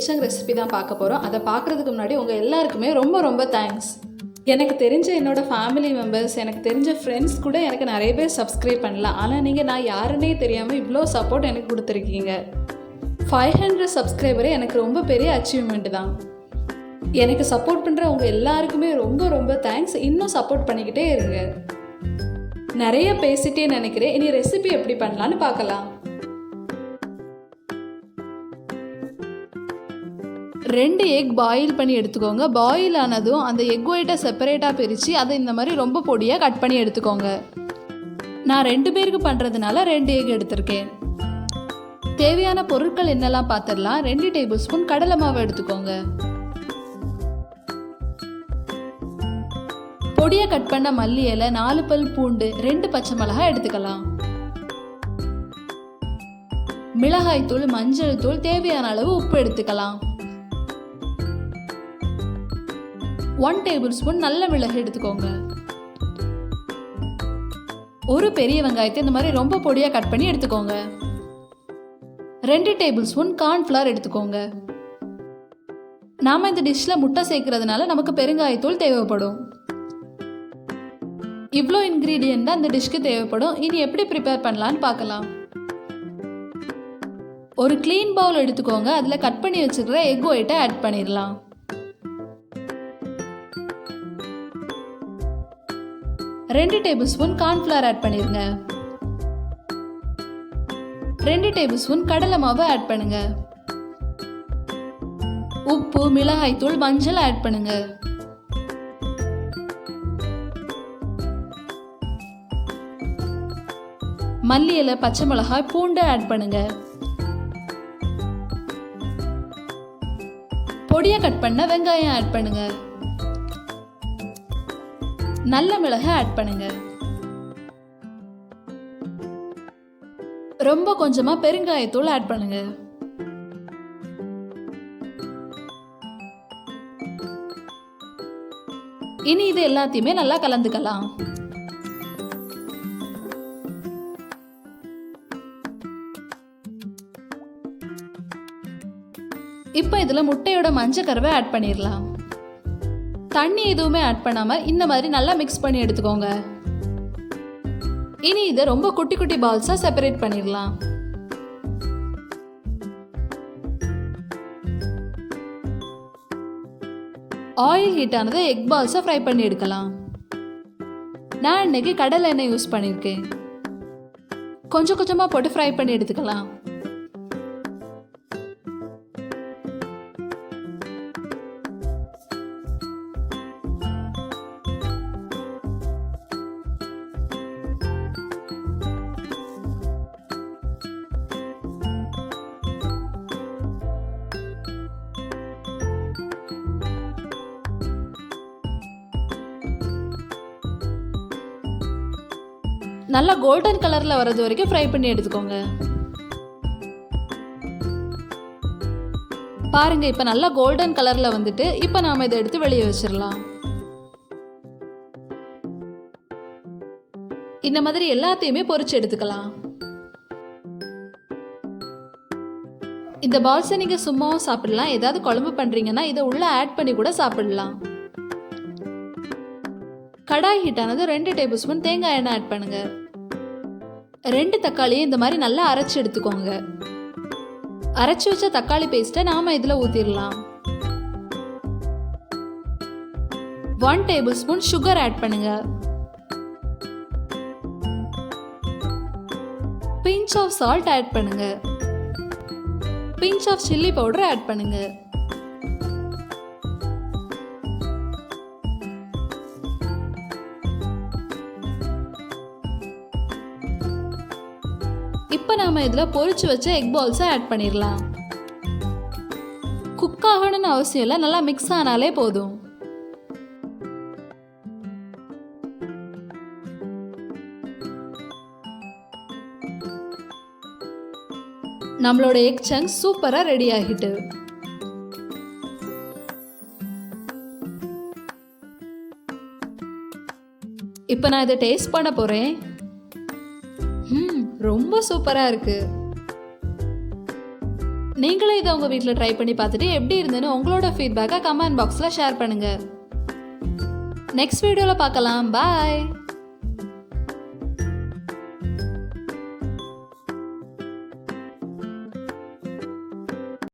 Chunk recipe தான் பார்க்க போகிறோம். அதை பார்க்குறதுக்கு முன்னாடி உங்கள் எல்லாருக்குமே ரொம்ப ரொம்ப தேங்க்ஸ். எனக்கு தெரிஞ்ச என்னோடய ஃபேமிலி மெம்பர்ஸ், எனக்கு தெரிஞ்ச ஃப்ரெண்ட்ஸ் கூட எனக்கு நிறைய பேர் சப்ஸ்கிரைப் பண்ணலாம். ஆனால் நீங்கள் நான் யாருன்னே தெரியாமல் இவ்வளோ சப்போர்ட் எனக்கு கொடுத்துருக்கீங்க. 500 சப்ஸ்கிரைபரே எனக்கு ரொம்ப பெரிய அச்சீவ்மெண்ட் தான். எனக்கு சப்போர்ட் பண்ணுற உங்கள் எல்லாருக்குமே ரொம்ப ரொம்ப தேங்க்ஸ். இன்னும் சப்போர்ட் பண்ணிக்கிட்டே இருங்க. நிறைய பேசிட்டே நினைக்கிறேன். இனி ரெசிபி எப்படி பண்ணலான்னு பார்க்கலாம். 2 எக் பாயில் பண்ணி எடுத்துக்கோங்க. பாயில் ஆனதும் அந்த எக் ஒயிட்டை செப்பரேட்டாக பிரித்து அதை இந்த மாதிரி ரொம்ப பொடியாக கட் பண்ணி எடுத்துக்கோங்க. நான் 2 பேருக்கு பண்ணுறதுனால 2 எக் எடுத்திருக்கேன். தேவையான பொருட்கள் என்னெல்லாம் பார்த்துடலாம். 2 டேபிள் ஸ்பூன் கடலை மாவு எடுத்துக்கோங்க. பொடியாக கட் பண்ண மல்லி இலை, 4 பல் பூண்டு, 2 பச்சை மிளகாய் எடுத்துக்கலாம். மிளகாய் தூள், மஞ்சள் தூள், தேவையான அளவு உப்பு எடுத்துக்கலாம். 1 டேபிள் ஸ்பூன் நல்ல மிளகு எடுத்துக்கோங்க. ஒரு பெரிய வெங்காயத்தை இந்த மாதிரி ரொம்ப பொடியாக கட் பண்ணி எடுத்துக்கோங்க. 2 டேபிள் ஸ்பூன் கார்ன்ஃப்ளவர் எடுத்துக்கோங்க. நாம் இந்த டிஷ்ஷில் முட்டை சேர்க்கறதுனால நமக்கு பெருங்காயத்தூள் தேவைப்படும். இவ்வளோ இன்க்ரீடியன்ட் தான் இந்த டிஷ்க்கு தேவைப்படும். இனி எப்படி ப்ரிப்பேர் பண்ணலான்னு பார்க்கலாம். ஒரு க்ளீன் பவுல் எடுத்துக்கோங்க. அதில் கட் பண்ணி வச்சுக்கிற எக் ஒயிட்டை ஆட் பண்ணிடலாம். 2 டேபிள் ஸ்பூன் கார்ன்ஃப்ளவர் ஆட் பண்ணிருங்க. 2 டேபிள் ஸ்பூன் கடலை மாவு ஆட் பண்ணுங்க. உப்பு, மிளகாய் தூள், மஞ்சள் ஆட் பண்ணுங்க. மல்லி இலை, பச்சை மிளகாய், பூண்டு ஆட் பண்ணுங்க. பொடியா கட் பண்ண வெங்காயம் ஆட் பண்ணுங்க. நல்ல மிளகு ஆட் பண்ணுங்க. ரொம்ப கொஞ்சமா பெருங்காயத்தூள் ஆட் பண்ணுங்க. இனி இது எல்லாத்தையுமே நல்லா கலந்துக்கலாம். இப்போ இதுல முட்டையோட மஞ்சள் கருவை ஆட் பண்ணிடலாம். தண்ணி எதுவுமே ஆட் பண்ணாம இந்த மாதிரி நல்லா மிக்ஸ் பண்ணி எடுத்துக்கோங்க. இனி இதை ரொம்ப குட்டி குட்டி பால்ஸா செப்பரேட் பண்ணிடலாம். ஆயில் ஹீட் ஆனதை எக் பால்ஸா ஃப்ரை பண்ணி எடுக்கலாம். நான் இன்னைக்கு கடலை எண்ணெய் யூஸ் பண்ணியிருக்கேன். கொஞ்சம் கொஞ்சமா போட்டு ஃப்ரை பண்ணி எடுத்துக்கலாம். நல்லா கோல்டன் கலர்ல வரது வரைக்கும் ஃப்ரை பண்ணி எடுத்துக்கோங்க. பாருங்க, இப்ப நல்லா கோல்டன் கலர்ல வந்துட்டு இப்ப நாம இதை எடுத்து வெளியே வச்சிடலாம். இந்த மாதிரி எல்லாத்தையுமே பொரிச்சு எடுத்துக்கலாம். இந்த பால்ஸை நீங்க சும்மாவும் சாப்பிடலாம். ஏதாவது குழம்பு பண்றீங்கன்னா இதை உள்ள ஆட் பண்ணி கூட சாப்பிடலாம். கடாய் ஹீட் ஆனது 2 டேபிள் ஸ்பூன் தேங்காய் எண்ணெய் ஆட் பண்ணுங்க. 2 தக்காளியை இந்த மாதிரி நல்லா அரைச்சி எடுத்துக்கோங்க. அரைச்சி வச்ச தக்காளி பேஸ்ட்டை நாம இதில் ஊற்றிடலாம். 1 டேபிள் ஸ்பூன் சுகர் ஆட் பண்ணுங்க. பிஞ்ச் ஆஃப் சால்ட் ஆட் பண்ணுங்க. Pinch of chilli powder add பண்ணுங்க. இப்போ நாம இதில் பொரிச்சு வச்ச எக் பால்ஸை ஆட் பண்ணிடலாம். குக் ஆகணும்னு அவசியம் இல்லை, நல்லா மிக்ஸ் ஆனாலே போதும். நம்மளோட எக் சங்க் சூப்பரா ரெடி ஆகிட்டு. இப்போ நான் இதை டேஸ்ட் பண்ண போறேன். ரொம்ப சூப்பரா இருக்கு. நீங்களே இதை உங்கள் வீட்டில் ட்ரை பண்ணி பார்த்துட்டு எப்படி இருந்துன்னு உங்களோட ஃபீட்பேக்கை கமெண்ட் பாக்ஸில் ஷேர் பண்ணுங்கள். நெக்ஸ்ட் வீடியோவில் பார்க்கலாம். பாய்.